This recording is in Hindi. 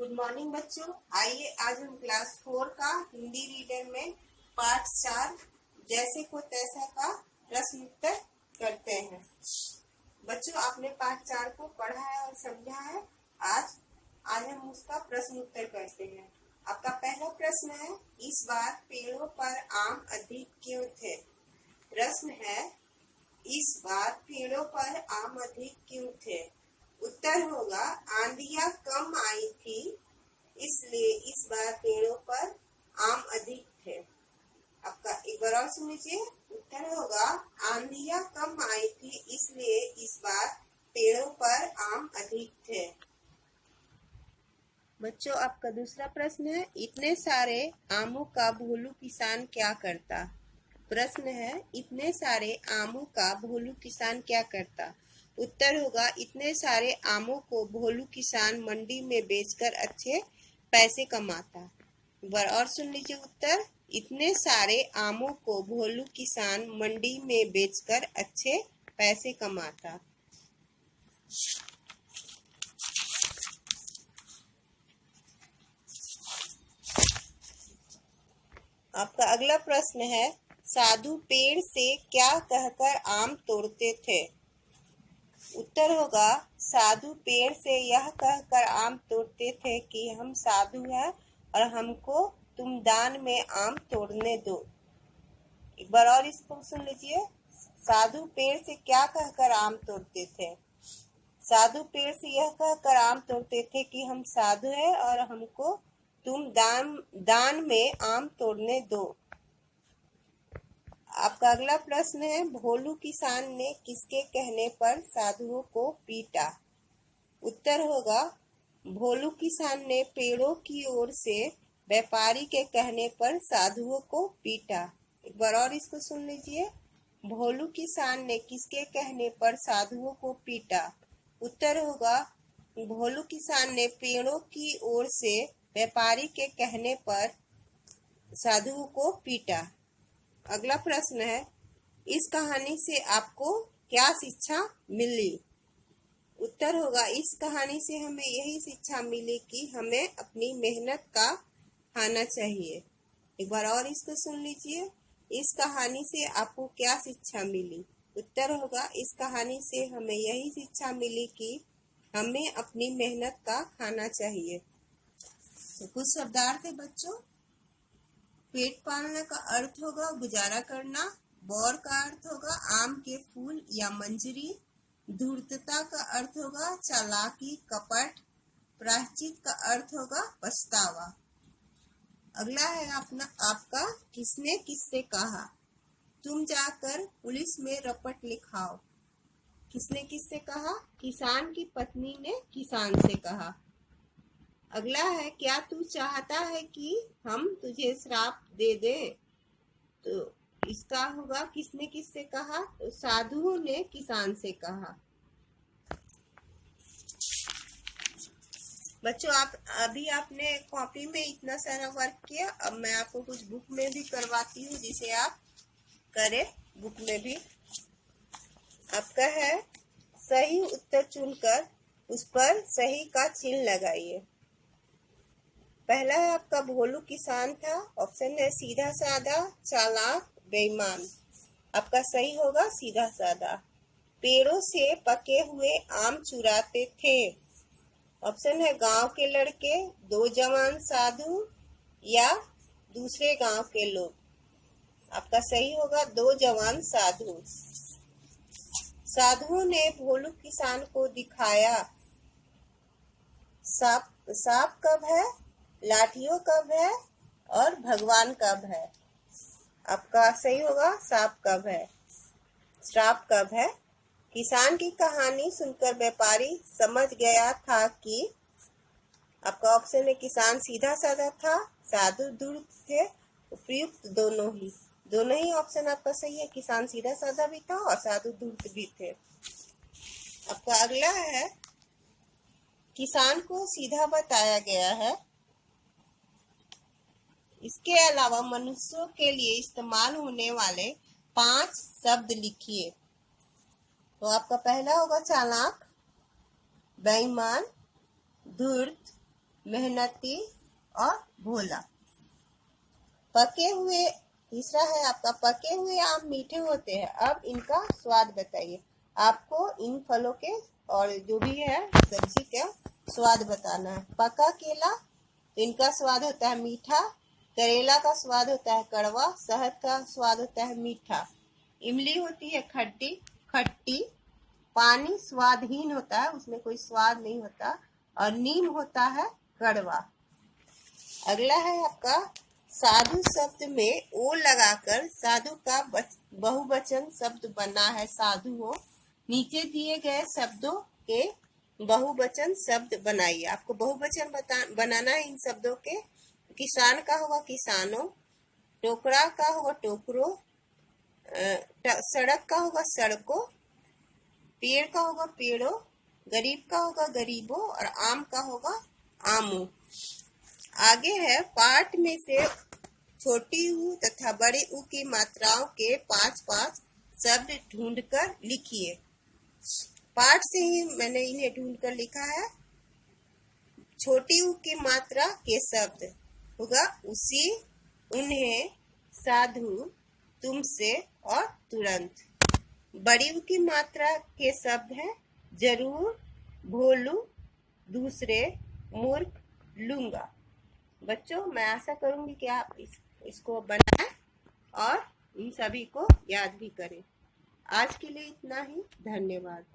गुड मॉर्निंग बच्चों। आइए आज हम क्लास 4 का हिंदी रीडर में पाठ 4 जैसे को तैसा का प्रश्न उत्तर करते हैं। बच्चों आपने पाठ 4 को पढ़ा है और समझा है। आज हम उसका प्रश्न उत्तर करते हैं। आपका पहला प्रश्न है, इस बार पेड़ों पर आम अधिक क्यों थे? प्रश्न है, इस बार पेड़ों पर आम अधिक क्यों थे? उत्तर होगा, आंधियां कम आई थी इसलिए इस बार पेड़ों पर आम अधिक थे। आपका एक बार और सुन लीजिए। उत्तर होगा, आंधियां कम आई थी इसलिए इस बार पेड़ों पर आम अधिक थे। बच्चों आपका दूसरा प्रश्न है, इतने सारे आमों का भोलू किसान क्या करता? प्रश्न है, इतने सारे आमों का भोलू किसान क्या करता? उत्तर होगा, इतने सारे आमों को भोलू किसान मंडी में बेचकर अच्छे पैसे कमाता। एक बार और सुन लीजिए उत्तर, इतने सारे आमों को भोलू किसान मंडी में बेचकर अच्छे पैसे कमाता। आपका अगला प्रश्न है, साधु पेड़ से क्या कहकर आम तोड़ते थे? उत्तर होगा, साधु पेड़ से यह कहकर आम तोड़ते थे कि हम साधु हैं और हमको तुम दान में आम तोड़ने दो। एक बार और इसको सुन लीजिए। साधु पेड़ से क्या कहकर आम तोड़ते थे? साधु पेड़ से यह कहकर आम तोड़ते थे कि हम साधु हैं और हमको तुम दान में आम तोड़ने दो। आपका अगला प्रश्न है, भोलू किसान ने किसके कहने पर साधुओं को पीटा? उत्तर होगा, भोलू किसान ने पेड़ों की ओर से व्यापारी के कहने पर साधुओं को पीटा। एक बार और इसको सुन लीजिए। भोलू किसान ने किसके कहने पर साधुओं को पीटा? उत्तर होगा, भोलू किसान ने पेड़ों की ओर से व्यापारी के कहने पर साधुओं को पीटा। अगला प्रश्न है, इस कहानी से आपको क्या शिक्षा मिली? उत्तर होगा, इस कहानी से हमें यही शिक्षा मिली कि हमें अपनी मेहनत का खाना चाहिए। एक बार और इसको सुन लीजिए। इस कहानी से आपको क्या शिक्षा मिली? उत्तर होगा, इस कहानी से हमें यही शिक्षा मिली कि हमें अपनी मेहनत का खाना चाहिए। तो कुछ शब्दार्थ है बच्चों। पेट पालने का अर्थ होगा गुजारा करना। बौर का अर्थ होगा आम के फूल या मंजरी। धूर्तता का अर्थ होगा चालाकी, कपट। प्रायश्चित का अर्थ होगा पछतावा। अगला है आपका किसने किससे कहा? तुम जाकर पुलिस में रपट लिखाओ। किसने किससे कहा? किसान की पत्नी ने किसान से कहा। अगला है, क्या तू चाहता है कि हम तुझे श्राप दे दें? तो इसका होगा, किसने किससे कहा? तो साधुओं ने किसान से कहा। बच्चों आपने कॉपी में इतना सारा वर्क किया। अब मैं आपको कुछ बुक में भी करवाती हूँ जिसे आप करें बुक में भी। आपका है, सही उत्तर चुनकर उस पर सही का चिन्ह लगाइए। पहला है आपका भोलू किसान था। ऑप्शन है सीधा साधा, चालाक, बेईमान। आपका सही होगा सीधा साधा। पेड़ों से पके हुए आम चुराते थे। ऑप्शन है गांव के लड़के, दो जवान साधु या दूसरे गांव के लोग। आपका सही होगा दो जवान साधु। साधुओं ने भोलू किसान को दिखाया। सांप कब है, लाठियों कब है और भगवान कब है? आपका सही होगा सांप कब है। श्राप कब है? किसान की कहानी सुनकर व्यापारी समझ गया था कि आपका ऑप्शन है किसान सीधा साधा था, साधु धूर्त थे, उपयुक्त दोनों ही ऑप्शन आपका सही है। किसान सीधा साधा भी था और साधु धूर्त भी थे। आपका अगला है, किसान को सीधा बताया गया है। इसके अलावा मनुष्यों के लिए इस्तेमाल होने वाले 5 शब्द लिखिए। तो आपका पहला होगा चालाक, बेईमान, धूर्त, मेहनती और भोला। पके हुए, तीसरा है आपका, पके हुए आम मीठे होते हैं, अब इनका स्वाद बताइए। आपको इन फलों के और जो भी है सब्जी का स्वाद बताना है। पका केला, तो इनका स्वाद होता है मीठा। करेला का स्वाद होता है कड़वा। शहद का स्वाद होता है मीठा। इमली होती है खट्टी खट्टी। पानी स्वादहीन होता है, उसमें कोई स्वाद नहीं होता। और नीम होता है कड़वा। अगला है आपका, साधु शब्द में ओ लगाकर साधु का बहुवचन शब्द बना है साधु हो। नीचे दिए गए शब्दों के बहुवचन शब्द बनाइए। आपको बहुवचन बनाना है इन शब्दों के। किसान का होगा किसानों, टोकरा का होगा टोकरों, सड़क का होगा सड़कों, पेड़ का होगा पेड़ों, गरीब का होगा गरीबों और आम का होगा आमों। आगे है, पाठ में से छोटी ऊ तथा बड़ी ऊ की मात्राओं के 5-5 शब्द ढूंढकर लिखिए। पाठ से ही मैंने इन्हें ढूंढकर लिखा है। छोटी ऊ की मात्रा के शब्द होगा उसी, उन्हें, साधु, तुमसे और तुरंत। बड़ी ऊ की मात्रा के शब्द हैं जरूर, भोलू, दूसरे, मूर्ख, लूंगा। बच्चों, मैं आशा करूंगी कि आप इसको बनाएं और इन सभी को याद भी करें। आज के लिए इतना ही। धन्यवाद।